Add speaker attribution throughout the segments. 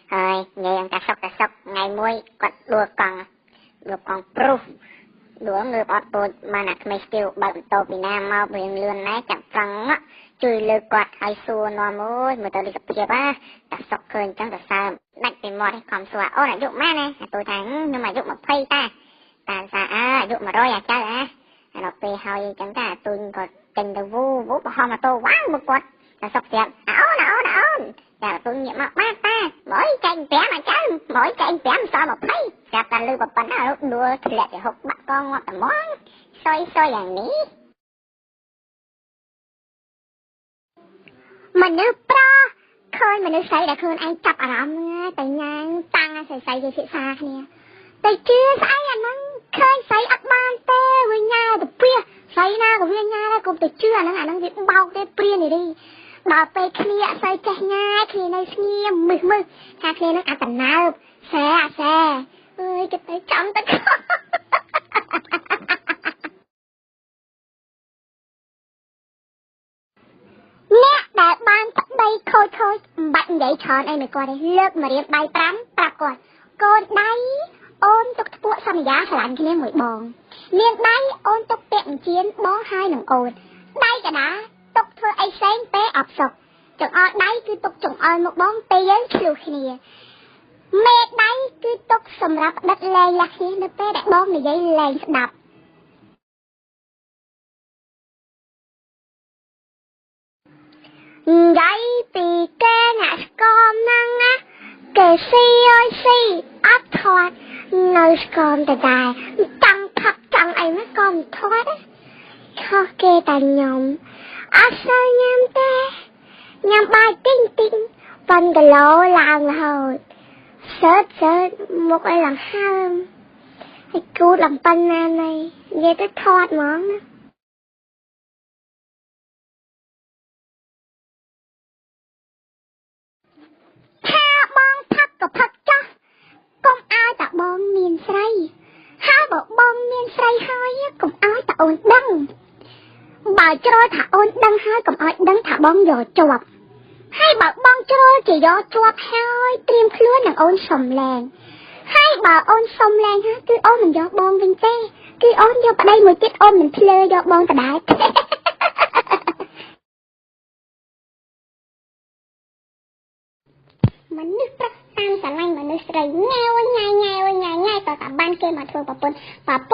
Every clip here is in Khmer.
Speaker 1: Rồi, nghe ta sọc ngày muối quật đua con proof đũa ngư bọt bột mà nạc mấy still bận tô bị nam mau biển lươn nái chậm phăng á chui lư quạt hay xua nò môi mà tao đi gặp kia ba ta sọc khơi chẳng ta sao đánh tìm mọt còn xua ô là dụng má nè tôi thắng nhưng mà dụng mà phay ta xa dụng mà rồi chơi nó pe hơi chẳng ta tôi còn tình đầu vu mà ho mà tô quá một quạt ta sọc tiệm áo dạ tôi nghiệm mà mát ta mỗi tranh bé mà chán mỗi tranh bé mà sao mà phay dạ ta lư bập bắn ở đua thì lại để hụt bắt con ngọt món xôiอย่างนี้มันนึกปลาเคยมันนึกใส่แต่คืนไอ้จับอารมณ์แต่ยังตังใส่จะเสียซาเนี่ยแต่เชื่อใส่อันนั้นเคยใส่อักบานเต้วิญญาแต่เปรี้ยใส่หน้าของวิญญาแล้วกูแต่เชื่อนั่นอันนั้นเบาได้เปรี้ยนี่ดิบ่ไปเคลียใส่ใจง่ายเคลียในเสียมือถ้าเคลียนักอัตนาแซ่เอ้ยจะไปจำตะกเนี่ยแต่บ้านตักใบโคยบัดใหญ่ช้อนไอ้ไม่กว่าได้เลิกมาเรียนใบปรั๊มปรับก่อนโกนได้โอนตกตัวสัญญาสลันแค่หมวยบองเลี้ยงได้โอนตกเตะเชียนบ้องให้หนุ่มโอนได้กันนะตกเธอไอ้เซ้งเตะอับศพจงออนได้คือตกจงออนmộtบ้องเตะเยอะคิวขี้เนี่ยเมฆได้คือตกสำหรับดัดแรงลักนี้นับเตะได้บ้องในยัยแรงดับยัยตีแกงะกอมนังอะเกซีอัดทอดเนสกอมแต่ได้จังพักจังไอ้แม่กอมทอดข้อเกตันยมอาเซยมเตยมบายติ้งฟันกะโลลางหดเสิร์ชmột ai làm hamไอ้กูlàmปันนาในเยจะทอดหมองนะถ้าบองพักกับพักจ้ะกงอ้ายตะบองเมียนไสห้าบอกบองเมียนไสเฮ้ยกงอ้ายตะโอนดังบ่าวจรถะโอนดังให้กงอ้ายดังถะบองหยอจวบให้บ่าวบองจรจะหยอจวบให้เตรียมคล้วนหนังโอนสมแรงให้บ่าวโอนสมแรงฮะคือโอนมันหยอบองเป็นเต้คือโอนหยอไปได้มือจิตโอนมันเพลยหยอบองแต่ได้มันนึกประตามสลายมันนึกใส่ง่ายต่อกับบ้านเกมาทัวปะป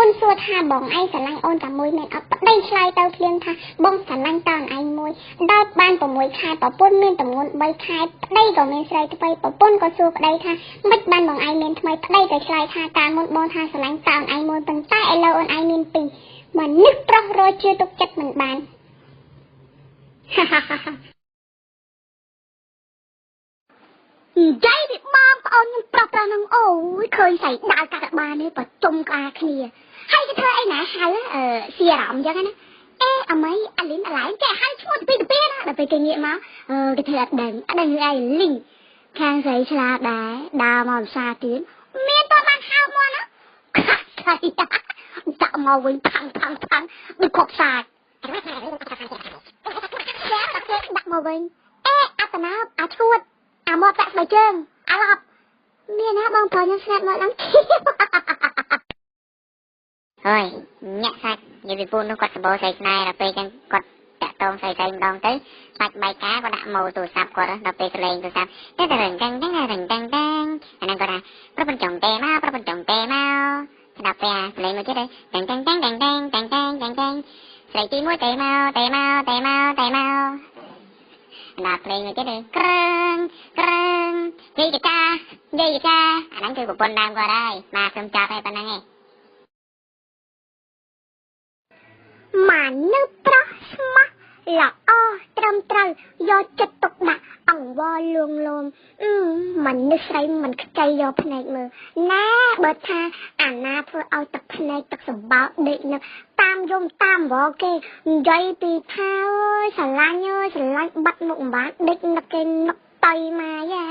Speaker 1: นสัวท่าบองไอ้สลายโอนกับมวยแมนเอาได้ชายเตาเทียนท่าบองสลายตอนไอ้มวยได้บ้านปะมวยคายปะปนเมียนตะงวนใบคายได้ก็เมียนใส่ไปปะปนก็สัวได้ท่าไม่บ้านบองไอ้เมียนทำไมได้ก็ชายท่าการมดบองท่าสลายตอนไอ้มวยเป็นใต้ไอ้เราโอนไอ้เมียนปีมันนึกประโรเชื่อตกจัดเหมือนบ้านใจดิบมาปอนยังปรับเรานังโอ้ยเคยใส่ดาวกระบาเนี่ยปัดจมกาเคลียให้กระเทยไอ้หนาหายเสียรำยังไงนะเอาไหมอันลิ้นอะไรแกให้ช่วยไปดูเป้นะเราไปเกลี่ยมากระเทยดังไอ้ลิงแข่งใส่ฉลาดได้ดาวมอมซาตื่นเมียตัวมันข้าวมัวนะขาดใจจะมาวิ่งพังดูขบสาดแล้วตะเกียบดักมาวิ่งอัตนาอาชวดมอแปะไปเจิงหลับเมียนะบางพอยังแซ่บมาลังขี้เฮ้ยเนี่ยสักอย่าไปพูดนึกกดสโบใส่ในเราไปกันกดแตะตรงใส่ดองtớiสักใบcáก็đã màu tù sạpกดเราไปกระเลงตù sạpแต่แต่ดังอันนั้นก็ได้เพราะเป็นจงเตะมาดับไปเลยมาchứ đâyดังใส่ตีมวยเตะมาดับเพลงเลยchứ đi kreng dây caอันนั้นคือบุคคลดังก็ได้มาซึมจับให้ปนังไงมันนึกเพราะสมะละอ้อตรำยอจะตกหนักอ่องวอลวงลมมันนึกใส่มันใจยอพนักมือแน่เบิดท่าอ่านหน้าเพื่อเอาตักพนักตักสมบัติเด็กนะตามยมตามวอเกใจปีเท้าสลายบัดหนุกบ้านเด็กนักเกนนักต่อยมาแย่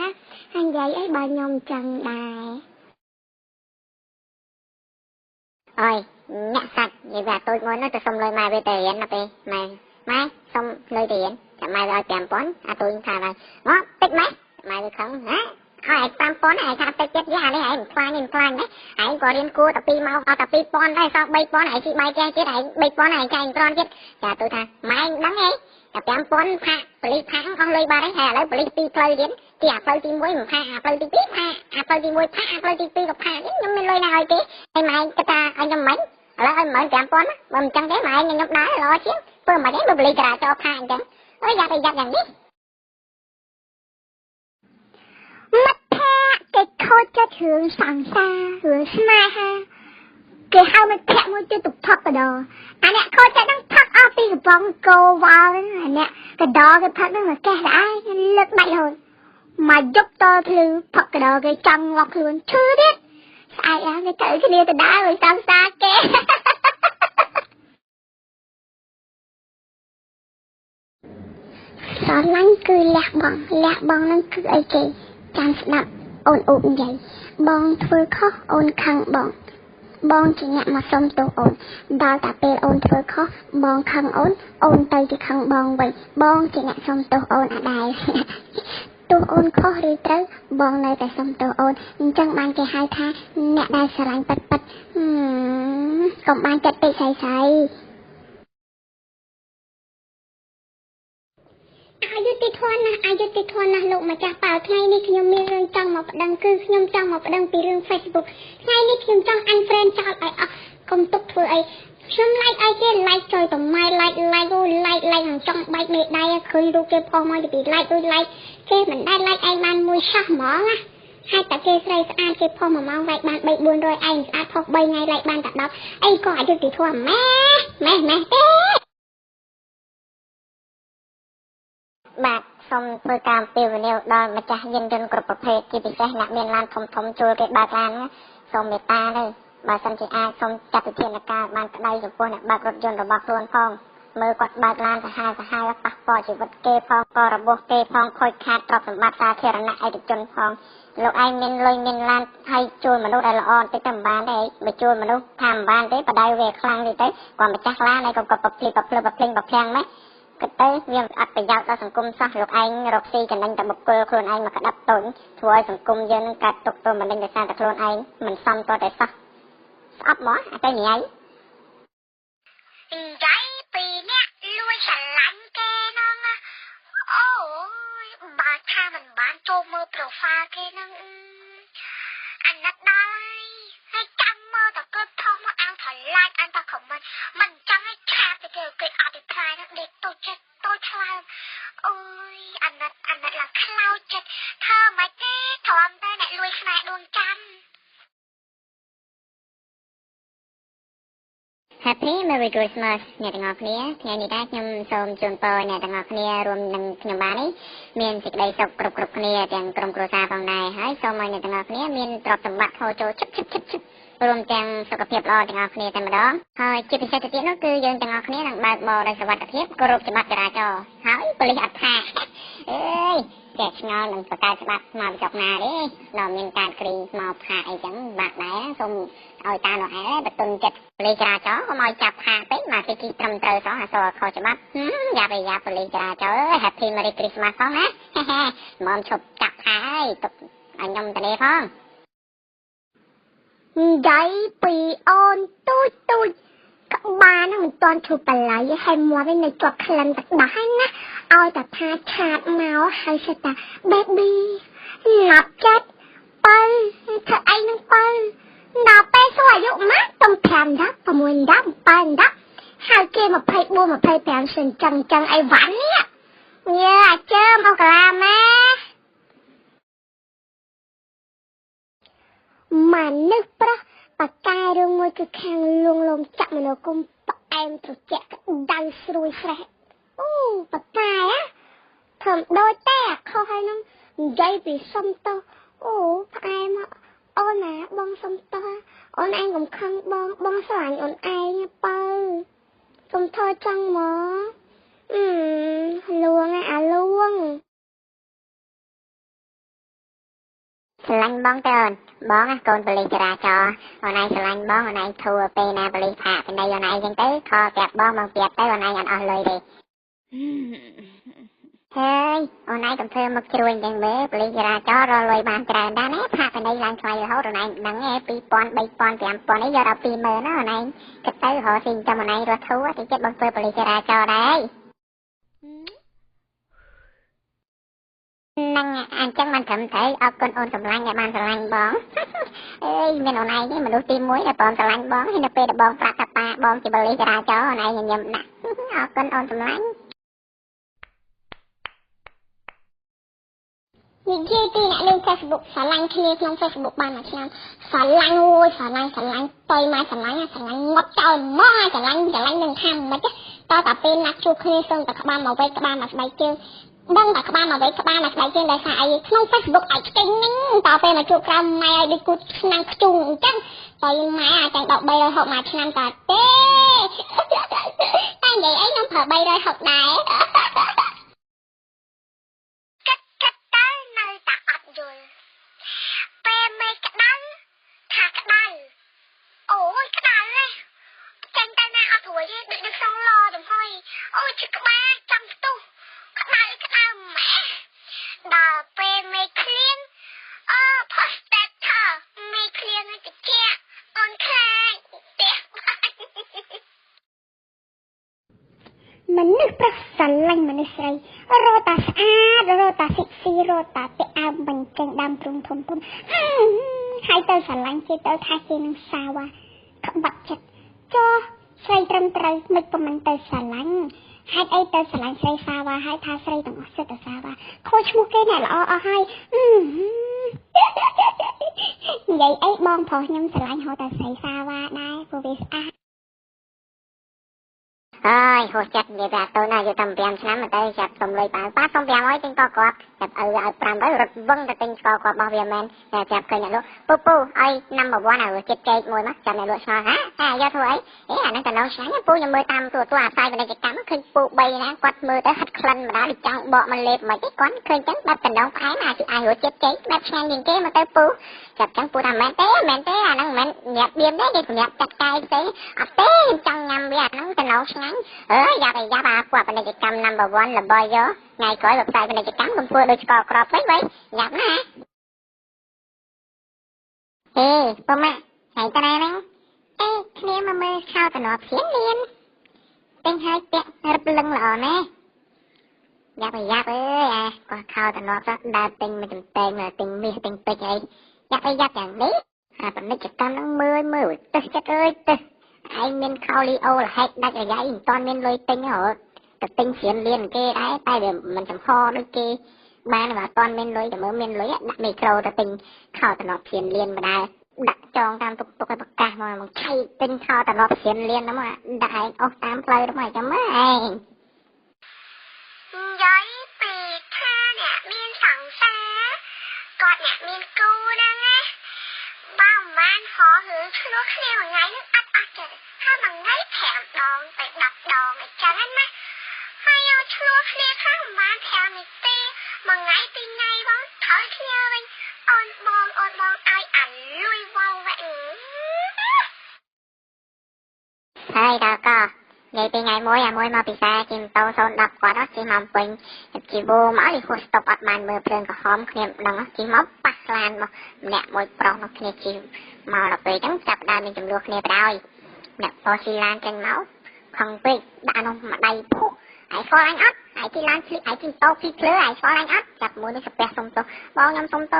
Speaker 1: ให้ใหญ่ไอ้บายยมจังได้โอ้ยnhặt sạch vậy là tôi muốn nó tôi xong lời mai về tiền là đi mai xong lời tiền chả mai rồi tiền bón tôi thà là ngó tích mấy mai được không hả ហើយឯង5000ឯងថាទៅចិត្តយ៉ានេះឯងខ្លាញ់ណាឯងក៏រៀនគួរតែ2ម៉ោងអត់តែ2000ដែរសោះ3000ឯងជីបាយចែទៀតឯង3000ឯងចែងត្រង់ទៀតចាទៅថាម៉ែដឹងហីតែ5000ផាក់ប៉លីសផាក់អស់លុយបាត់ហើយឥឡូវប៉លីស2ផ្លូវទៀតទីអាផ្លូវទី1មិនផាក់អាផ្លូវទី2ផាក់អាផ្លូវទី1ផាក់អាផ្លូវទី2ក៏ផាក់ខ្ញុំមានលុយណាឲ្យទេហើយម៉ែគិតថាឲ្យខ្ញុំមិនឥឡូវឲ្យ15000បើមិនចឹងទេម៉ែខ្ញុំដើរល្អជាងធ្វើមិនទេបើប៉លីសចរាចរណ៍ផាក់អញ្ចឹងអើយយ៉ាប់យ៉ាងនេះមិត្តភក្តិគេខូចចិត្តរឿងសង្សាររឿងស្នេហាគេហៅមិត្តភក្តិមួយទៀតទៅផឹកកដោអាអ្នកខូចចិត្តនឹងផឹកអស់ពីកំប៉ុងកោវ៉ាល់អាអ្នកកដោគេផឹកនឹងមកកេះដែរលើកដាច់រហូតមកយកតភ្លឺផឹកកដោគេចង់ងាប់ខ្លួនឈឺទៀតស្អែកគេទៅគ្នាទៅដែរឲ្យសង្សារគេស្រឡាញ់គឺលះបង់នឹងគឺអីគេចាំស្ដាប់អូនអូបនិយាយបងធ្វើខុសអូនខឹងបងជាអ្នកមកសុំទោសអូនដល់តែពេលអូនធ្វើខុសបងខឹងអូនទៅជាខឹងបងវិញបងជាអ្នកសុំទោសអូនអត់ដែរទោះអូនខុសឬត្រូវបងនៅតែសុំទោសអូនអញ្ចឹងបានគេហៅថាអ្នកដែលស្រឡាញ់ពិតកុំបានចិត្តពេកស្អីអាយុតិធនណាលោកម្ចាស់ប៉ាថ្ងៃនេះខ្ញុំមានរឿងចង់មកប្តឹងគឺខ្ញុំចង់មកប្តឹងពីរឿង Facebook ថ្ងៃនេះខ្ញុំចង់ unfriend ចោលឲ្យអស់កុំទុកធ្វើអីខ្ញុំ like ឲ្យគេ like ចុយតម៉ែ like នឹងចង់បែកមេដៃឃើញរូបគេផុសមកទៅពី like គេមិនដែល like ឯងបានមួយឆាស់ហ្មងណាហើយតែគេស្រីស្អាតគេផុស1ម៉ោង like បាន 3-400 ឯងស្អាតផុស3ថ្ងៃ like បានតែ10អីក៏អយុត្តិធម៌ម៉ែទេបាទសូមធ្វើការអំពាវនាវដល់ម្ចាស់យានយន្តគ្រប់ប្រភេទជាពិសេសអ្នកមានឡានធំជួលគេបើកឡានសូមមេត្តាទៅបើសិនជាអាចសូមចាត់វិធានការបានក្តីចំពោះអ្នកបើករថយន្តរបស់ខ្លួនផងមើលគាត់បើកឡានសាហាវប៉ះពាល់ជីវិតគេផងក៏របស់គេផងខូចខាតទ្រព្យសម្បត្តិសាធារណៈឯកជនផងលោកឯងមានលុយមានឡានហើយជួលមនុស្សដែលល្អបន្តិចទៅមិនបានទេបើជួលមនុស្សថាមិនបានទេបដៅវាខ្លាំងទេទៅគាត់ម្ចាស់ឡានឯងក៏ប្រភ្លីងម៉េចគិតទៅវាអត់ប្រយោជន៍ដល់សង្គមសោះលោកឯងរកស៊ីចំណេញតែបុគ្គលខ្លួនឯងមកក្តាប់តូចធ្វើឲ្យសង្គមយើងនឹងកាត់ទុកទោសមនិញដោយសារតែខ្លួនឯងមិនសមតតែសោះស្អប់មកអត់ទៅញ៉ៃនិយាយពីអ្នកលួចស្រឡាញ់គេហ្នឹងអូយបើថាមិនបានចូលមើល profile គេហ្នឹងអាណិតដល់ហើយចាំមើលតែគាត់ថោះមកអង្គថឡាចអន្ត comment មិនចង់ឲ្យឆាបទៅគេអត់ផ្លាយហ្នឹងដេកតូចចិត្តតូចខ្លាំងអូយអាណិតឡើងខ្លោចចិត្តធ្វើមិនទេទ្រាំតែអ្នកលួចស្នេហ៍ដួងច័ន្ទ Happy Merry Christmas អ្នកទាំងអស់គ្នាថ្ងៃនេះដែរខ្ញុំសូមជូនពរអ្នកទាំងអស់គ្នារួមនឹងខ្ញុំបាននេះមានសេចក្តីសុខគ្រប់គ្នាទាំងក្រុមគ្រួសារផងដែរហើយសូមឲ្យអ្នកទាំងអស់គ្នាមានទ្រព្យសម្បត្តិហូរចូលជិបរួមទាំងសុខភាពល្អទាំងអស់គ្នាតែម្ដងហើយជាពិសេសទៅទៀតនោះគឺយើងទាំងអស់គ្នានឹងបើកបរដោយសុវត្ថិភាពគោរពច្បាប់ចរាចរណ៍ហើយប៉ូលីសអត់ថាអើយតែឆ្ងល់នឹងប្រកាសច្បាប់មកចុកណាទេដល់មានការគ្រីមកផាកអីចឹងបាក់ដែរសូមឲ្យតានោះឯងបតុនចិត្តប៉ូលីសចរាចរណ៍កុំឲ្យចាប់ផាកពេកមកទីត្រឹមត្រូវសោះអសរខុសច្បាប់យ៉ាប់ប៉ូលីសចរាចរណ៍ Happy Merry Christmas ផងណាមកឈប់ចាប់ផាកហើយទុកឲ្យខ្ញុំទៅនេះផងនិយាយពីអូនទូចក្បាលហ្នឹងមិនទាន់ឈប់បលាយហើយមាត់វិញនៅជាប់ក្លិនទឹកដោះហ្នឹងណាឲ្យតែថាឆាតមកហើយសិតថា baby ងាប់ចិត្តបើធ្វើអីនឹងបើដល់ពេលសួរអាយុម៉ាក់ទំ5 10 6 10 7 10ហើយគេ24 25សិនចឹងអីវ៉ាន់នេះញ៉ាជើមកកាឡាម៉ែមនុស្សប្រុសបកែរឿងមួយគឺខាងលួងលោមចាក់មនោគមផ្អែមត្រជាក់ដៅស្រួយស្រេះអូបកែធ្វើដូចតែខុសហើយនឹងនិយាយពីសុំតោអូផ្អែមអូនណាបងសុំតោអូនឯងកុំខឹងបងស្រឡាញ់អូនឯងបើកុំថយចង់មកលួងអាលួងស្រឡាញ់បងទៅបងកូនប៉ូលីសចរាចរណ៍អូនឯងស្រឡាញ់បងអូនឯងធូរពេលណាប៉ូលីសផាកពីណីអូនឯងចឹងទៅខប្រាប់បងប្រាប់ទៅអូនឯងអត់អស់លុយទេ Hey, hôm nay cầm thơ mực chui đèn bể, beli ra cho rồi lùi bàn trà đá nét phạt ở đây lan xoay hốt rồi này đắng nghe pi pon bay pon thì pon ấy do đọc pi mờ nó rồi này cái tới họ xin cho mà này rồi thú thì chết bằng thơ beli ra cho đấy năng anh chắc mình thầm thấy ở con ôn sầm lanh nhà ban sầm lanh bón ê mình hôm nay mình đôi tim muối là bón sầm lanh bón hay là pe là bón phạt pa bón chỉ beli ra cho hồi này nhầm nè ở con ôn sầm lanh
Speaker 2: និយាយពីអ្នកលេង Facebook ស្រឡាញ់គ្នាក្នុង Facebook បានមួយឆ្នាំស្រឡាញ់អូយស្រឡាញ់តុយមកស្រឡាញ់ងាត់ចោលមកស្រឡាញ់នឹងថាមិនទេតតែពេលណាត់ជួបគ្នាសឹងតែក្បាលមកវែកក្បាលមកស្បែកជើងដឹងតែក្បាលមកវែកក្បាលមកស្បែកជើងដោយសារអីក្នុង Facebook ឲ្យឆ្កេងហ្នឹងតពេលមកជួបក្រៅម៉ែឲ្យដូចគូឆ្នាំខ្ជុងអញ្ចឹងតយម៉ែអាចតែ1360មួយឆ្នាំតទេតែនិយាយអីខ្ញុំប្រើ360ដែរពេលមេក្តៅថាក្តៅអូយក្តៅហ៎ចាញ់ទៅណាអត់រួចទេដូចនឹងសងឡចំហុយអូយជិះក្បាលចាំផ្ទុះក្តៅម៉ែដល់ពេលមេឃ្លៀងផុសតែថាមេឃ្លៀងទៅជាអូនខ្លាចទេមនុស្សប្រុសស្រឡាញ់មនុស្សស្រីរត់តាស្អាតរត់តាសិស៊ីរត់តាពាក់អាវបញ្ចេញដើមទ្រូងធំហើយទៅស្រឡាញ់គេទៅថាគេនឹងសាវ៉ាក្បាត់ចិត្តចុះស្រីត្រឹមត្រូវមិនប្រមិនទៅស្រឡាញ់ហេតុអីទៅស្រឡាញ់ស្រីសាវ៉ាហើយថាស្រីទាំងអស់សិតតែសាវ៉ាខូចឈ្មោះគេអ្នកល្អអស់ហើយនិយាយអីបងប្រុសខ្ញុំស្រឡាញ់ហៅតែស្រីសាវ៉ាដែរព្រោះវាស្អាត
Speaker 1: ơi hồi chặt vậy là tôi này vô tầm 5 ឆ្នាំ mà tới chặt tầm lưỡi bạn xong 500 trên co quạt chặt ở 500 rực vâng ta tinh co quạt bao nhiêu men chặt cây nhà luôn pu pu ơi năm mà bữa nào chết cây mùi mắt chặt này luôn sao hả do thôi ấy là nó còn lâu sáng pu nhà mưa tam tua sai bên đây cái cắm khơi pu bay nè quạt mưa tới hất khăn mà đã đi chăng bọ mà lẹp mà cái quán khơi trắng bắt cần đông phái mà chịu ai hồi chết cây bắt sang nhìn cái mà tới pu chặt trắng pu làm men té là nó men nhạt điềm đấy đi nhạt chặt cây té té trong nhầm bây giờ nó còn lâu sáng giờ này giá bà qua bên đây cái number 1 là boy vô ngày cõi lục sai bên đây cái cắm con phơi đôi cò crop vậy nhập nó hả ê bông mẹ ngày ta đây đó ê kia mà mơ sao tao nộp phiến liền tên hai tẹt rập lưng lò nè giáp ơi qua khao tao nộp đó đa tình mà chừng tên là tình mi tình tịch ấy giáp chẳng đấy bên đây cái cắm nó mưa chết ơi ai miên khao li ô là hay đặt ở gáy toàn miên lôi tinh hả tập tinh phiền liền kê đấy tay để mình chấm kho đôi kê ba là toàn miên lôi để mới miên lôi đặt micro tập tinh khao tập nó phiền liền mà đây đặt tròn tam tục cái bậc ca mà mình chay tinh khao tập nó phiền liền đó mà đại ô tam play đó mà chấm ấy
Speaker 2: giấy bì tha nè miên sẵn xa còn nè miên cu nè nghe bao man khó hướng lúc khi mà ngay nước ắt trờiถ้ามันง่ายแถมดองไปดับดองไอ้จันนั่นไหมให้เอาชัวเคลียร์ข้างบ้านแถมอีกตีมันง่ายตีไงบ้างถอยเคลียร์เลยอ่อนบองไอ้อันลุยวาวแหวง
Speaker 1: thôi đó co ngày từ ngày môi mà bị xa chim tàu xôn đập qua đó chim hòm quỳnh chỉ vô mở đi khu stop ở bàn mưa phơn có hòm khnem đằng chỉ móc bắt lan mà nè môi pro nó khne chim màu là về trắng chập đan nên chim luộc khne đôi nè po xi lan trên máu không bị đàn ông mà đầy phú ai phó anh ấp ai chi lan chi ai chim tàu phi lứa ai phó anh ấp chập mũi đi sập bẹt sông tàu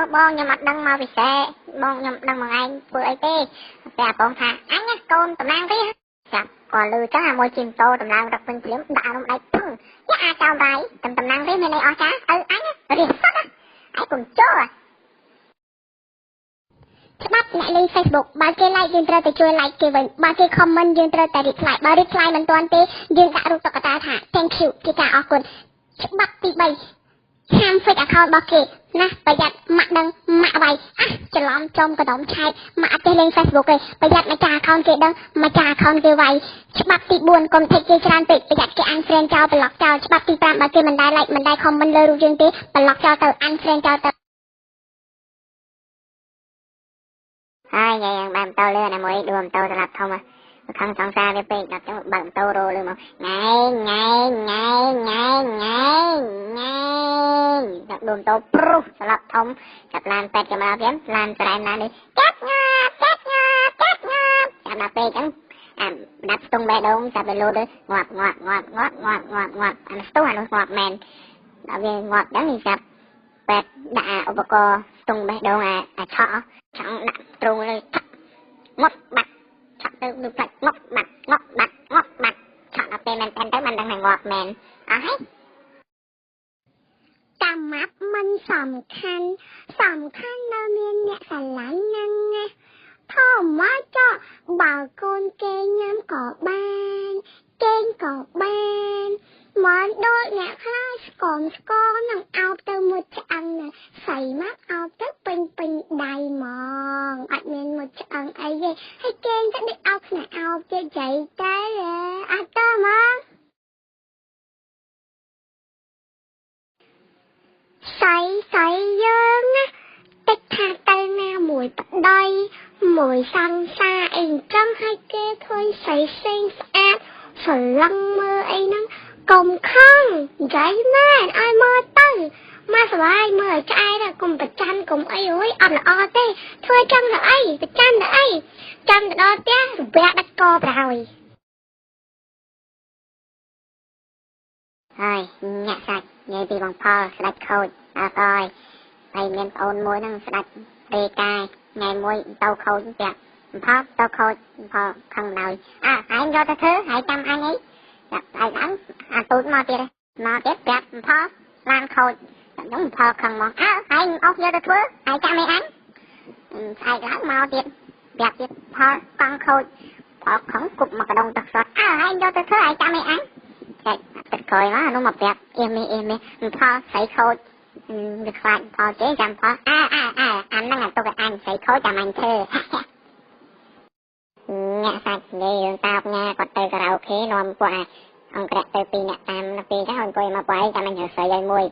Speaker 1: bon nhom mặt đằng mà bị xe bon nhom đằng mà anh vừa ấy tê bẹt bon thà anh nhá con tầm nang thế chập còn lư chắc là môi chim tô tầm nang đặc phân chiếm đàn ông đầy phừng nhá chào bài tầm nang thế này này ó chá anh á đi sắt á ai cùng chó à
Speaker 2: ច្បាប់អ្នកលេង Facebook បើគេ like យើងត្រូវតែជួយ like គេវិញបើគេ comment យើងត្រូវតែ reply បើ reply មិនទាន់ទេយើងដាក់រូបតុក្កតាថា thank you ជាការអរគុណច្បាប់ទី3ហាម fake account របស់គេណាប្រយ័ត្នម៉ាក់ដឹងម៉ាក់វាយច្រឡំចំកណ្ដុំឆែកម៉ាក់អត់ទេលេង Facebook ទេប្រយ័ត្នម្ចាស់ account គេដឹងម្ចាស់ account គេវាយច្បាប់ទី4កុំ take គេច្រើនពេកប្រយ័ត្នគេ unfriend ចោល block ចោលច្បាប់ទី5បើគេមិនដែល like មិនដែល comment លើរូបយើងទេ block ចោលទៅ unfriend ចោលទៅ
Speaker 1: ai vậy bạn tao lên là mỗi đường tao tập không à ខឹងសង្សារវាពេកដល់ចឹងបើកម៉ូតូរោលើមកដាក់ដួលម៉ូតូព្រុសស្លាប់ធំចាប់ឡានពេទ្យចាំមកទៀតឡានស្រែណានេះកាត់ងាប់ចាំដល់ពេកចឹងដាក់ស្ទង់បេះដូងចាប់ទៅលោតងាប់អានោះស្ទង់អានោះងាប់មែនដល់វាងាប់ចឹងនេះចាប់ពេទ្យដាក់ឧបករណ៍ស្ទង់បេះដូងអាឆក់ចង់ដាក់ទ្រូងលើងត់បាត់ឆក់ទៅដូចផ្លាច់ងត់បាត់ឆក់ដល់ពេលមែនទៅមិនដឹងថាងាប់មែនអស់ហើយ
Speaker 2: តាមម៉ាប់มันសំខាន់នៅមានអ្នកស្រឡាញ់ហ្នឹងណាធម្មតាបើកូនគេញ៉ាំក៏បានគេងក៏បានមកដូចអ្នកខ្លះស្គមនឹងអោបទៅមួយឆ្អឹងណាស្រីមកអោបទៅពេញដៃហ្មងអត់មានមួយឆ្អឹងអីទេហើយគេងទៅដូចអោបខ្នាក់អោបជិះចៃតែអត់តមកស្រីយើងណាតិចថាទៅណាមួយប្តីមួយសង្សារអីចឹងឲ្យគេឃើញស្រីផ្សេងស្អាតស្រឡឹងមើលអីហ្នឹងកុំខឹងនិយាយមែនឲ្យមើលទៅមកសបាយមើលឲ្យឆ្អែតកុំប្រច័ណ្ឌកុំអីអើយអត់ល្អទេធ្វើចឹងទៅអីប្រច័ណ្ឌទៅអីចាំទៅដល់ផ្ទះរបៀបដាច់កប្រហើយ
Speaker 1: ហើយញាក់សាច់និយាយពីបងផលស្ដាច់ខូចអើហើយហើយមានប្អូនមួយហ្នឹងស្ដាច់រាយការណ៍ថ្ងៃមួយទៅខូចផ្ទះផលទៅខូចផលខឹងដល់ឯងយកទៅធ្វើហើយចាំអញអីចាប់ឯងអាទូចមកទៀតប្រាប់ផលឡានខូចខ្ញុំផលខឹងមកឯងអស់យកទៅធ្វើហើយចាំឯងស្អែកឡើងមកទៀតប្រាប់ទៀតផលកង់ខូចផលខឹងគប់មកកដងទឹកស្រុតឯងយកទៅធ្វើហើយចាំឯងតែទឹកក្រោយមកនោះមកប្រាប់អ៊ីមីផលស្រីខូចវាខ្លាចផលចេះចាំផលអាហ្នឹងអាទុកឲ្យអញស្រីខូចចាំអញធ្វើអ្នកសាច់និយាយរឿងតោកញ៉ាគាត់ទៅការ៉ាអូខេនាំពួកអង្គរៈទៅពីអ្នកតាមពីហ្នឹងអង្គុយមកបាយចាំអញហៅស្រីឲ្យមួយ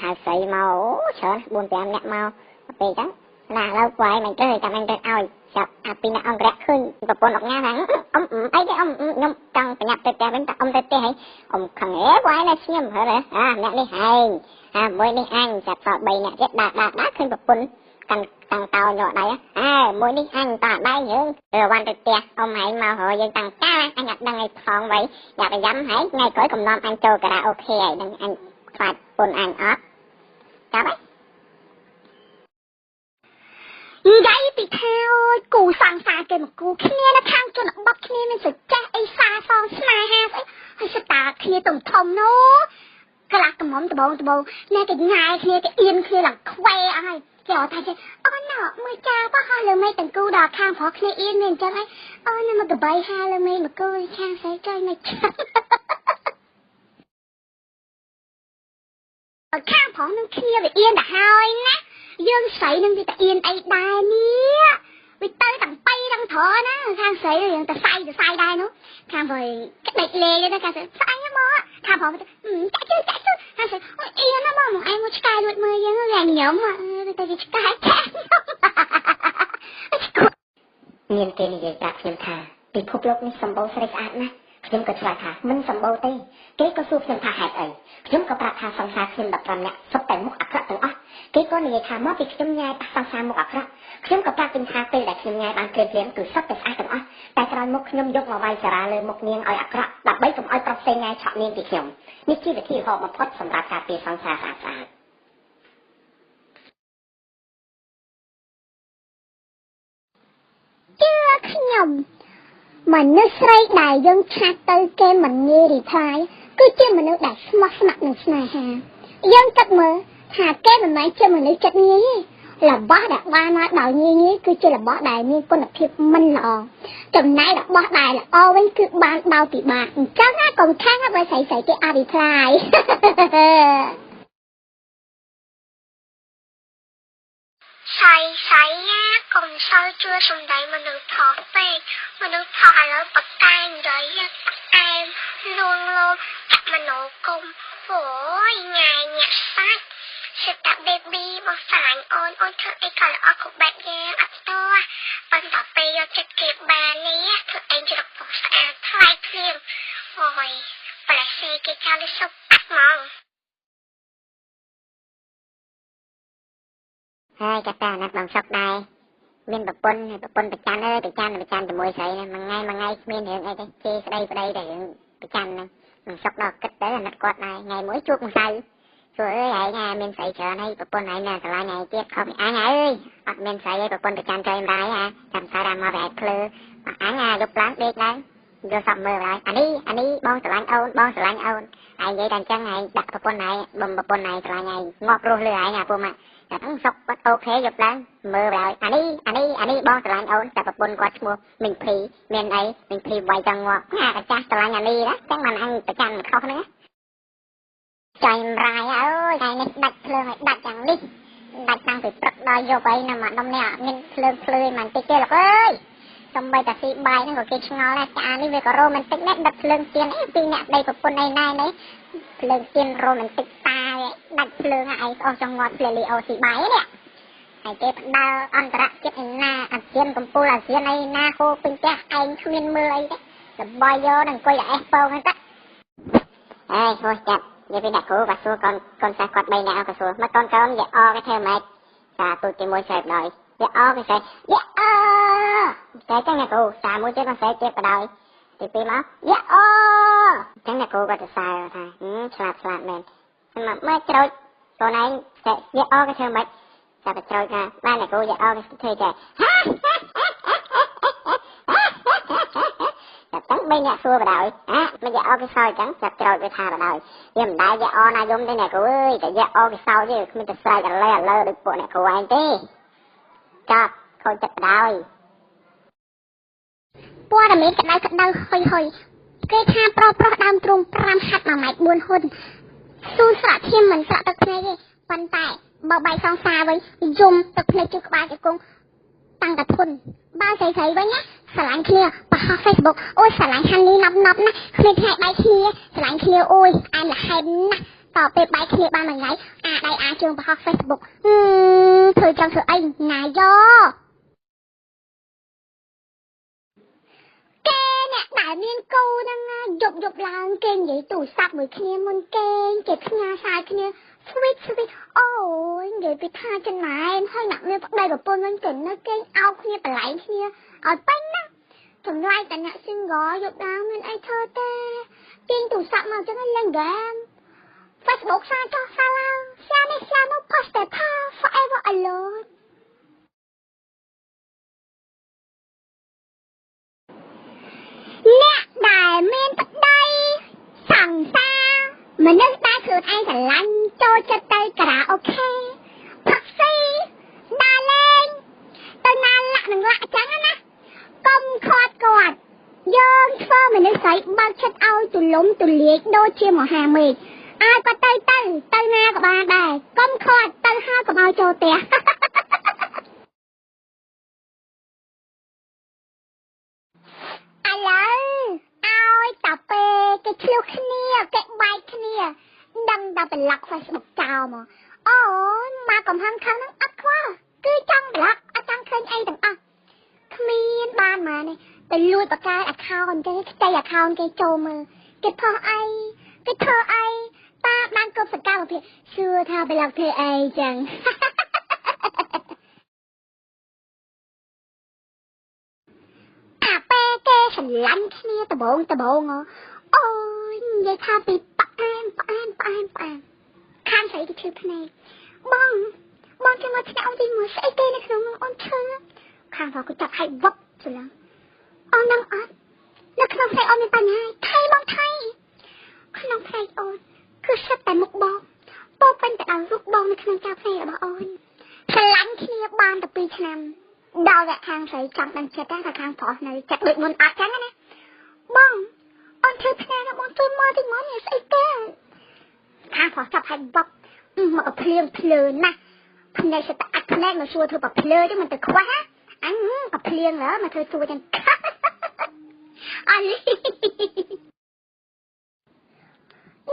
Speaker 1: ហៅស្រីមកច្រើន 4-5 នាក់មកពេលហ្នឹងណាឥឡូវបាយមិនទៅចាំអញទៅឲ្យចាប់អាពីអ្នកអង្គរៈឃើញប្រពន្ធអុកញ៉ាថាអីទេខ្ញុំចង់ប្រញាប់ទៅផ្ទះវិញតែទៅផ្ទះហើយខឹងបាយណាស្ងៀមហឺអ្នកនេះហែងមួយនេះអញចាប់ដល់3នាក់ទៀតដាក់ឃើញប្រពន្ធតាំងតោញក់ដៃមួយនេះអញតដៃយើងវ៉ាន់ទៅផ្ទះអ៊ំហែងមកហើយយើងតាំងកាអញអត់ដឹងឲ្យផងໄວយ៉ាប់យ៉ាំហែងថ្ងៃក្រោយកំណត់អញចូលការ៉ាអូខេហើយនឹងអញខ្លាចពុនអញអត់ចាប់ហើយ
Speaker 2: និយាយពីថាគូសង្សារគេមកគូគ្នានៅខាងជនបទគ្នាមានសច្ចេះអីសាសងស្នេហាស្អីហើយស្តាគ្នាទំធំនោះកន្លះកំមុំដបងអ្នកគេញ៉ាយគ្នាគេអៀនគ្នាឡើងខ្វែអស់ហើយគេអត់ថាចេះអូនណ៎មើលចាបោះហើយលើមេទាំងគូដល់ខាងប្រុសគ្នាអៀនមានអញ្ចឹងហើយអូនមកកបៃហាលើមេមកគូខាងស្រីចុយមកចាខាងប្រុសនឹងគ្នាវាអៀនទៅហើយណាយើងស្រីនឹងវាតែអៀនអីដែរនេះវាទៅទាំងបៃទាំងត្រណាខាងស្រីរឿងតែសាយដែរនោះខាងប្រុសក្តិចលេងណាខាងស្រីស្អីមកខាងប្រុសចាក់ជឿខាងស្រីអូអៀនណាមកឯងមកឆ្កែលួចមើលយើងវាញោមទៅវាឆ្កែចា
Speaker 1: មានគេនិយាយប្រាប់ខ្ញុំថាពិភពលោកនេះសម្បូរស្រីស្អាតណាស់ខ្ញុំក៏ឆ្លើយថាមិនសម្បូរទេគេក៏សួរខ្ញុំថាហេតុអីខ្ញុំក៏ប្រាប់ថាសង្សារខ្ញុំ15នាក់សុទ្ធតែមុខអាក្រក់ទាំងអស់គេក៏និយាយថាមកពីខ្ញុំញ៉ាយសង្សារមុខអាក្រក់ខ្ញុំក៏ប្រាប់វិញថាពេលដែលខ្ញុំញ៉ាយបានគ្រាគឺសុទ្ធតែស្អាតទាំងអស់តែក្រោយមកខ្ញុំយកមកវាយសារ៉ាលើមុខនាងឲ្យអាក្រក់ដើម្បីកុំឲ្យប្រុសផ្សេងញ៉ាយឆក់នាងពីខ្ញុំនេះជាវិធីរហូតបំផុតសម្រាប់ការពារសង្សារស្អាត
Speaker 2: ជឿខ្ញុំមនុស្សស្រីដែលយើងឆាតទៅគេមិនងាយរីផ្លាយគឺជាមនុស្សដែលស្មោះស្ម័គ្រនឹងស្នេហាយើងគិតមើលថាគេមិនមែនជាមនុស្សចិត្តងាយទេរបស់ដែលបានមកដោយងាយគឺជារបស់ដែលមានគុណភាពមិនល្អចំណែករបស់ដែលល្អវិញគឺបានបោពិបាកអញ្ចឹងណាកុំខាំងបើស្រីគេអត់រីផ្លាយស្រីណាកុំសូវជឿសំដីមនុស្សថោកពេកមនុស្សថោកឥឡូវបកតែងនិយាយអែមលួងលោមចាក់មនោគមអូយញ៉ាយញាក់សាច់សិតតា baby បងស្រាញ់អូនធ្វើអីក៏ល្អគ្រប់បែបយ៉ាងអត់តោះប៉ុន្តែពេលយកចិត្តគេបាននេះធ្វើអីច្រកពោះ
Speaker 1: ngày chặt ta nát bằng sọc đài miền bậc bậc chan ơi bậc chan từ môi sấy này mà ngày miền hiện ngày chê đây để bậc chan này bằng sọc đỏ cất tới là nát quạt này ngày mỗi chuột một say rồi ơi ai nhà miền sấy chờ này bậc này nè từ lại ngày chết không ai ơi miền sấy bậc bậc chan chơi em à chăm sao đam mà vẹt khờ mà ai nhà giúp láng biết đấy rồi sập mờ lại anh đi bon từ láng ôn ai vậy đàn chân này đặt bậc này bầm bậc này từ lại ngày ngọt luôn lừa ai nhà cô màทั้งสกวัดโอเคหยุดแล้วมือเลยอันนี้บอสลายเอาแต่ปะปนกว่าชัวมิงพีเมียนไอมิงพีไวจังวะง่ายกับจ้าสลายอันนี้นะจังมันอันประจันเขาเนี้ยใจร้ายเอ้ยใจนี่ดัดเพลิงดัดอย่างนี้ดัดตั้งติดปลักดอยโยไปนำมาดมเนี่ยเงินเพลิงมันติดเกลือหรอกเอ้ยสมบัติแต่สีใบนั่นก็เกชงอแล้วจ้านี่เวก็โรแมนติกเน็ตดัดเพลิงเตียนปีเนี่ยได้ปะปนในนี่เพลิงเตียนโรแมนติกตาดัดเพลิงไอเอาจังหวะเพลิงเอาสีใบเนี่ยไอเก็บดาวอันตรายเก็บหน้าอันเซียนกัมพูชาเซียนในหน้าโคเป็นแก่ไอขมิ้นมือไอ้เด้แต่บอยโยดังกุยแอปเปิลกันจ้ะเฮ้ยโคจับอย่าไปดักกูกับซัวคนสายกอดใบหน้ากับซัวมาตอนก้อนอย่าอ้อกันเธอไหมสาตูตีมวยเสพหน่อยอย่าอ้อกันใส่อย่าอ้อใส่จังเนี่ยกูสามมวยเจ็บมาใส่เจ็บกระดอยตีปีมั้งอย่าอ้อจังเนี่ยกูก็จะใส่แล้วท่าฉลาดแมนสมัครไม่กระโดดตัวไหนใส่อย่าอ้อกันเธอไหมจะไปโจยกันบ้านไหนกูจะเอาไปเทใจจะตั้งไม่เนี่ยซัวไปได้ไม่จะเอาไปซอยจังจะโจยไปทาไปได้ยังได้จะเอานายมได้ไหนกูเอ้ยแต่จะเอาไปซอยดิมันจะใส่กันเลยดึกปวดเนี่ยกูไอ้ตีจับเขาจับได้
Speaker 2: ปัวดมิดกันได้ค่อยเกยท่าปลอดำตรงพรำหัดมาใหม่บุญหุ่นสู้สระเทียมเหมือนสระตะไคร้ปันแต่บใบซองซาไว้ยมตะเพลจุกบาจะกงตั้งแต่ทุนบ้าใส่ไว้เนี่ยสลายเคลียร์ปะฮอเฟซบุ๊กโอ้ยสลายฮันนี่นับนะเคลียร์ใบเคลียร์สลายเคลียร์โอ้ยอันละให้นะต่อไปใบเคลียร์บ้านเหมือนไงได้เชิงปะฮอเฟซบุ๊กเธอจังเธอไอ้นายย่อแกเนี่ยแต่เมียนกูนั่งหยบล้างเก่งใหญ่ตู่ซับมือเคลียร์มันเก่งเก็บขยะทรายเคลียร์สวิตโอ้ยเดี๋ยวไปท่าจะไหนให้หนักเนี่ยได้แบบปนมันเก่งนะเก่งเอาเนี่ยไปไหลเนี่ยเอาไปนะถึงไรแต่เนี่ยซึ่งรอหยุดดาวเงินไอเธอเต้เก่งตู่สับมาจะได้เล่นเกม Facebook ซาจอซาลาซาไม่ซาโนพอสแต่ท่า forever alone เนี่ยได้เมนปัดได้สั่งซามันนึกได้คือไอ้แต่ลันโจจะเตยกระโอเคพักซีดาเลงตอนนั้นละหนึ่งละจังนะก้มคอดกอดยืนเฟ้อมันนึกใส่บางชัดเอาตุล้มตุเลี้ยโดเชี่ยหมอหาเมดไอ้ก็เตยหน้ากับบาได้ก้มคอดเตยห้ากับเอาโจเตะอะไรเอาต่อไปcái chiêu kia cái bài kia đâm taเป็นหลัก Facebook เจ้ามาอ๋อมากับห้างเขานั่งอัดว่าคือจังหลักอาจารย์เคยไอ้ต่างอ่ะขมิ้นบ้านมาเนี่ยแต่ลุยปากกาอัดข่าวกันใจอัดข่าวกันโจมือเก็บพอไอ้ก็เธอไอ้ตาบ้านกบสก้าเพื่อเชื่อเธอไปหลักเธอไอ้จังเป้เกฉันลั่นเนี่ยตะโบงอ๋อโอ้ยยายท่าปีปะแอนข้างใส่ที่ชื่อพนัยบ้องจังว่าฉันเอาดีมือใส่เกในขนมอ่อนเชื่อข้างพอกูจับให้วับสุดแล้วอ่อนน้ำอัดแล้วขนมไทยอ่อนเป็นปัญหาไทยบ้องไทยขนมไทยอ่อนคือชัดแต่มุกบองโปเป็นแต่ดาวลูกบองในขนมเจ้าไทยหรออ่อนฉันลั่นเนี่ยบ้านตะปีชนำดาวแหละข้างใส่จังดังเช็ดได้แต่ข้างพอในจัดเด็กบนอัดจังนะบ้องอ่อนเธอพนัยนะบ้องตัวมอที่มอเนี่ยใส่เกข้างพอจับให้วับมากับเพลินนะพนัยจะตัดพนัยมาชัวเธอแบบเพลินที่มันจะคว้ากับเพลินเหรอมาเธอชัวจังอันนี้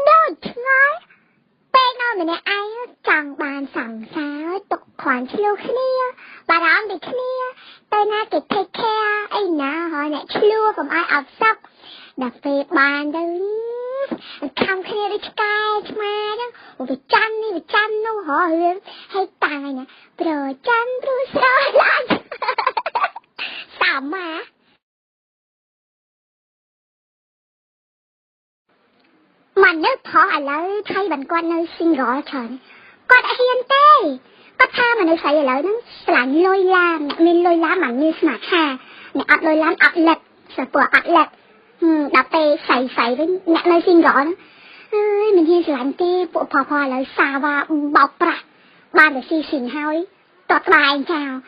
Speaker 2: โดดง่ายเป็นนอนเหมือนไอ้จังบานสั่งสาวตกขวานชิลเคลียบาร้อนดิเคลียแต่น่าเก็บเทคแคร์ไอ้หน้าหอยเนี่ยชิลกับไอ้อับซับดับเฟบานเดิน khăm kia đi sky mà đó vì chăn nó họ hương hay tài nè rồi chăn rồi sao lại sao mà nhớ thọ ở lại thay bằng quan nơi xin gọi trời con đã hiền tê có tha mà nơi xây ở lại nó là lôi la nên lôi lá mà như smart ha nè ọt lôi lá ọt lật sợ bùa ọt lật đập tê xây với nè nơi xin gọi nó mình hiền lạnh tê bộ phò lại xa và bọc ra ban để xì xìn hôi tọt bài chào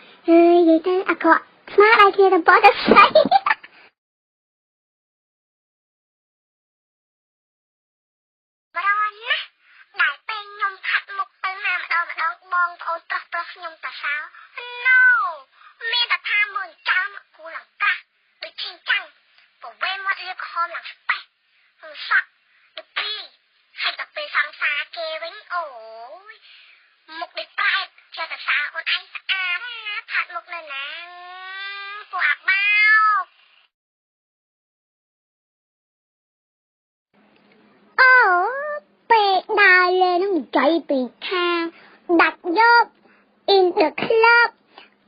Speaker 2: vậy thế à có smart ai kia là bó đất xây
Speaker 1: ខ្ញុំតាសៅ No មានតែថាមើលចាំគូឡើងកាសដូចឈិញចាំងព្រោះវេមាត់រៀបក្រហមឡើងស្បេះសក់ទៅពីហើយទៅពេលសង្សារគេវិញអូយមុខដូចប្រែតចេះតែសើអូនឯងស្អាតផាត់មុខនៅណាពួកអាបោ
Speaker 2: អូពេលដើរលើនឹងចៃពីខាងđặt vô in the club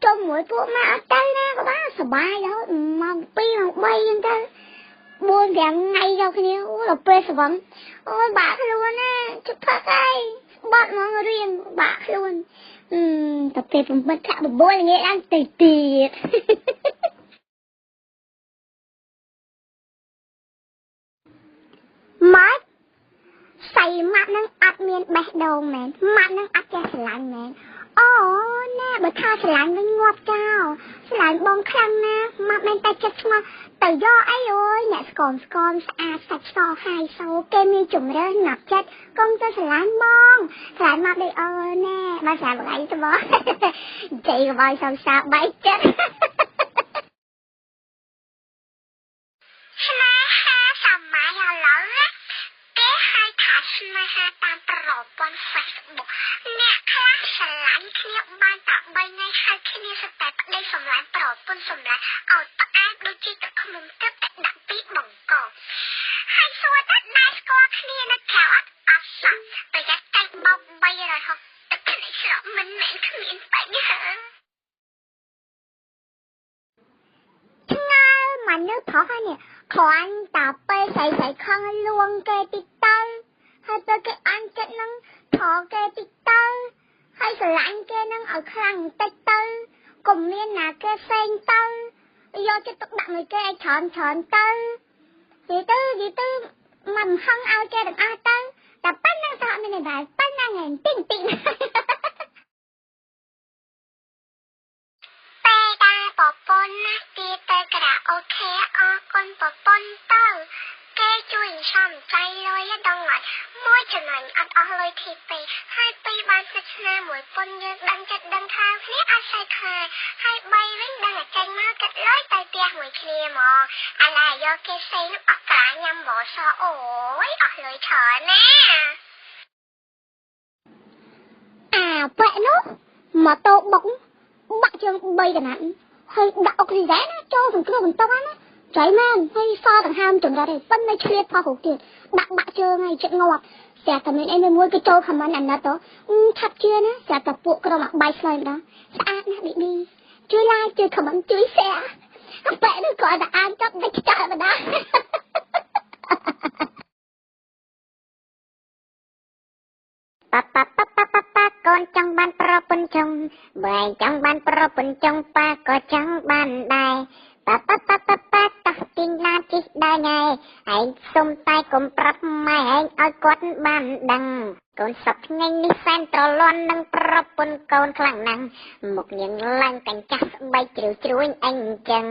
Speaker 2: trong mỗiពួកមកអត់ទៅណាក៏បានសប្បាយដល់មក2មក3អញ្ចឹង4 5ថ្ងៃយកគ្នាអូដល់ពេលស្វឹងអូយបាក់ខ្លួនណាជិះផឹកហើយបាត់មករៀងបាក់ខ្លួនតែពេល7ថា9ល្ងាចឡើងទៅទៀតម៉ាត់ใส่ម៉ាត់នឹងអត់មានបេះដូងមែនម៉ាត់នឹងអត់ចេះស្រឡាញ់មែនអូណែបើថាស្រឡាញ់វិញងាប់ចោលស្រឡាញ់បងខ្លាំងណាស់ម៉ាត់មែនតែចិត្តស្មោះទៅយកអីអូយអ្នកស្គមស្អាតសាច់សហាយសោគេមានជំរឿនណាប់ចិត្តកុំទៅស្រឡាញ់បងស្រឡាញ់ម៉ាត់ដូចអូណែបើស្រឡាញ់បងឯងទៅបងជ័យក៏បាយសំសាបែកចិត្ត
Speaker 1: ស្នេហាសម័យឥឡូវគេហៅថាស្នេហាតាមប្រព័ន្ធ Facebook អ្នកខ្លះស្រឡាញ់គ្នាបានតែ3ថ្ងៃហើយគ្នាស្ទើរប្តីសម្លាញ់ប្រពន្ធសម្លាញ់ឲ្យផ្អែមដូចជាទឹកឃ្មុំទឹកតែដាក់ពីបង្កហើយសួរថាដែរស្គាល់គ្នានៅក្រៅអត់សោះប្រយ័ត្នតែបោក300ហុកទឹកគ្នាស្រក់មិនមែនគ្មានបញ្ហា
Speaker 2: ឆ្ងល់មកនៅផុសហើយនេះគ្រាន់តែពេលស្រីខឹងលួងគេតិចទៅហើយពេលគេអញចិត្តនឹងថោគេតិចទៅហើយស្រឡាញ់គេនឹងឲ្យខ្លាំងបន្តិចទៅកុំមានណាគេផ្សេងទៅយកចិត្តទុកដាក់មួយគេឲ្យច្រើនទៅនិយាយទៅមិនហឹងឲ្យគេទាំងអស់ទៅតែប៉ុណ្្នឹងសោះមានតែប៉ុណ្្នឹងឯងតិច
Speaker 1: ពេលដែលប្រពន្ធណាទីទៅក្រៅអូខេអរគុណប្រពន្ធទៅគេជួយសំចៃលុយដល់ងាត់មួយចំណេញអត់អស់លុយទីពេកហើយពីបានសិក្សាមួយពន្ធយើងដឹងចិត្តដឹងខាងគ្នាអត់ស្អីខ្លាចហើយ3វិញដឹងតែចេញមកកាត់លុយទៅផ្ទះមួយគ្នាហ្មងអាឡាយកគេផ្សេងអត់កាញ៉ាំបោសអូយអស់លុយច្រើនណា
Speaker 2: អាប៉ែនោះម៉ូតូបុកបាក់ជើង3កណាត់ហើយដាក់អុកស៊ីហ្សែនណាចូលក្នុងបន្ទប់ណាចៃមែនហើយសដង្ហើមចម្រិតឯងប៉ុន្តែឆ្លៀតផុសរូបទៀតដាក់បាក់ជើងឲ្យចិត្តងាប់ស្រាប់តែមានអីមួយក៏ចូលខមមិនអាណិតទៅឆាប់ជឿណាស្រាប់តែពួកក្រុមអាបាយឆ្លើយម្ដងស្អាតណាស់ប៊ីប៊ីជួយ like ជួយ comment ជួយ share បែរនោះក៏តែអានចប់តែខ្ចោលម្ដង
Speaker 1: ប៉ាកូនចង់បានប្រពន្ធចង់បើឯងចង់បានប្រពន្ធចង់ប៉ាក៏ចង់បានដែរប៉ាតោះទីងណាជិះដែរញ៉ៃឯងសុំតែកុំប្រាប់ម៉ែឯងឲ្យគាត់បានដឹងកូនសពថ្ងៃនេះសែនត្រលន់នឹងប្រពន្ធកូនខ្លាំងណាស់មុខញងឡើងកញ្ចាស់ស្បែកជ្រួញអញចឹង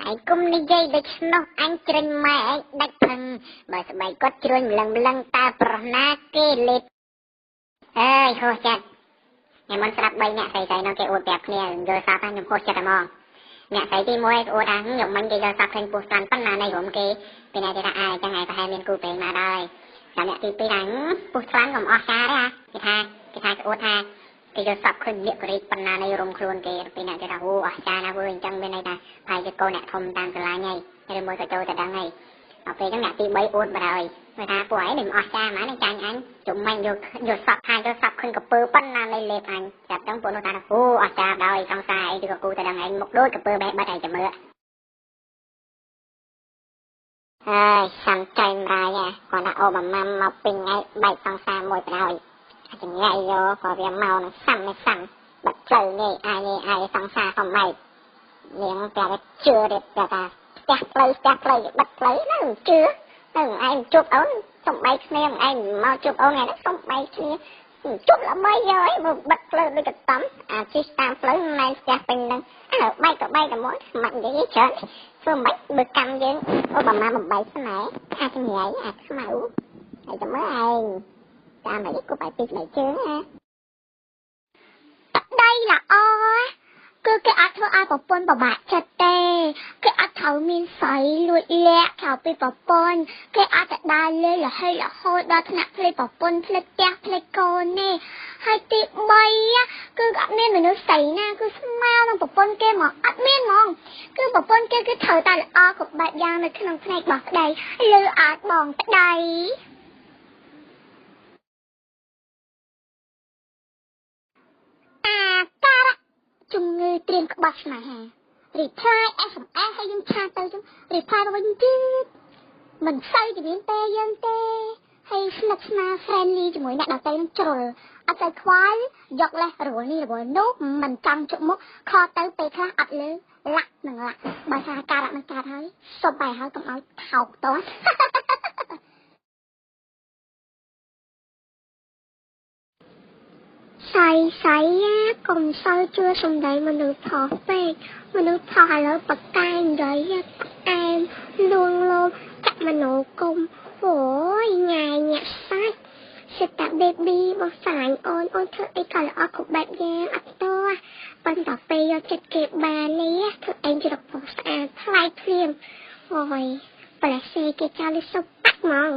Speaker 1: ឯងគុំនិយាយដូចនោះអញជ្រិញម៉ែឯងដាច់ផឹងបើស្បែកគាត់ជ្រួញម្លឹងតើប្រោះណាគេលេបអើយហោះចិត្តញ៉ាំមិនស្រាប់3អ្នកស្រីៗនោះគេអួតប្រាប់គ្នាយល់សាប់ថាខ្ញុំហោះចិត្តតែមកអ្នកស្រីទី1គេអួតថាខ្ញុំមិនគេយល់សាប់ឃើញពោះស្លាន់ប៉ុណ្ណានៃរំគេពីអ្នកគេថាចឹងហើយប្រហែលមានគូពេងមកដែរតែអ្នកទី2ថាពោះស្លាន់ក៏អស់ចាដែរគេថាគេអួតថាគេយល់សាប់ឃើញលាកករីប៉ុណ្ណានៃរំខ្លួនគេពីអ្នកគេថាអូអស់ចាណាស់វើអញ្ចឹងមានន័យថាប្រហែលជាកូនអ្នកធំតាមស្រឡាញ់ហើយឬមួយក៏ចូលតែដឹងហើយ ដល់ពេលហ្នឹងអ្នកទី3អួតបណ្ដោយព្រោះថាពួកឯងមិនអស់ចាហ្មងនឹងចាញ់អញជុំមិញយកសក់ថាយកសក់ខុញកពើប៉ុណ្ណានៃលេបអញចាប់ចឹងពួកនោះថាអូអស់ចាដោយសង្សារអីឬក៏គូតែដឹងឯងមុខដូចកពើបេះបាត់ឯងចាំមើលហើយសំចៃម្រាយគាត់ថាអូបាម៉ាំមកពីថ្ងៃបែកសង្សារមួយបណ្ដោយអាចញ៉ៃយកក៏វាមកនឹងសាំបាត់ផ្លូវនេះអាយសង្សារកំបែកនាងតែជឿទេថាផ្ទះផ្លូវបាត់ផ្លូវហ្នឹងជឿទៅឯងជប់អូនសំបីគ្នាឯងមកជប់អូនថ្ងៃនេះសំបីគ្នាជប់ល្បីយកអីមកបាត់ផ្លូវដូចកតំអាជិះតាមផ្លូវណែផ្ទះពេញហ្នឹងបែកក៏បែកតែមកមិននិយាយច្រើនធ្វើមិនបើកម្មយើងអូបាម៉ាបំបីស្នេហ៍អាចញ៉ៃអាចខ្មៅហើយតែមើលឯងតាមតែគប់ឲ្យពីស្បែកជើងណា
Speaker 2: ដៃល្អគឺគេអត់ធ្វើឲ្យប្រពន្ធពិបាកចិត្តទេគេអត់ត្រូវមានស្រីលួចលាក់ក្រៅពីប្រពន្ធគេអត់ទៅដើរលេងរហេរហូតដល់ថ្នាក់ភ្លេចប្រពន្ធភ្លេចផ្ទះភ្លេចកូនទេហើយទី3គឺអត់មានមនុស្សស្រីណាគឺស្មើនឹងប្រពន្ធគេមកអត់មានហ្មងគឺប្រពន្ធគេគឺត្រូវតែល្អគ្រប់បែបយ៉ាងនៅក្នុងផ្នែករបស់ប្តីលើអាចបងប្តីជំងឺត្រៀមក្បត់ស្នេហា reply SMS ហើយយើងឆាតទៅចឹង reply ទៅវិញទៀតមិនសូវជំនាញទេយើងទេហើយស្និទ្ធស្នាល friendly ជាមួយអ្នកដទៃនឹងជ្រុលអត់ទៅខ្វល់យកលេសរវល់នេះរវល់នោះមិនចង់ជក់មុខខកទៅពេលខ្លះអត់លើលាក់នឹងលាក់បើថាការនឹងកើតហើយសុំបែរហើយកុំឲ្យថោកតោះសៃកុំសូវជឿសំដីមនុស្សថោកពេកមនុស្សថោកឥឡូវបកកាយនិយាយអែមលួងលោមចាក់មនោគមអូយញ៉ៃញាក់សាច់សិតតា baby បងសាញ់អូនធ្វើអីក៏ល្អគ្រប់បែបយ៉ាងអត់ទោះប៉ុន្តែពេលយកចិត្តគេបាននេះធ្វើអីជ្រកពោះស្អាតថ្លៃភ្លាមអូយប្រេះសេគេចោលសុបបាក់ហ្មង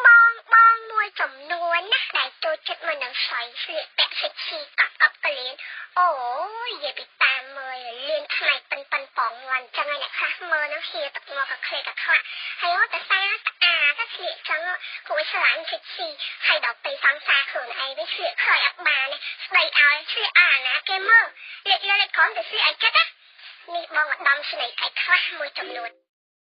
Speaker 2: បងមួយចំនួនណាដែលចូលចិត្តមកនឹងស្រីស្លៀកពាក់សេកស៊ីកប់កលៀនអូយនិយាយពីតាមមើលលៀនផ្នែកប៉ិនប៉ងឡាន់ចឹងឯអ្នកខ្លះមើលនឹងហៀទឹកមកក៏ក្លេកក៏ខ្លាក់ហើយតែសាស្អាតក៏ស្លៀកចឹងគួរស្រឡាញ់សេកស៊ីហើយដល់ពេលសង្សារខ្លួនឯងវាស្លៀកខ້ອຍអត់បានស្ដីឲ្យស្លៀកអាណាគេមើលលេខក្រុមទៅស្លៀកឲ្យចិត្តណានេះបងឧត្តមស្នេហ៍ឯខ្លះមួយចំនួន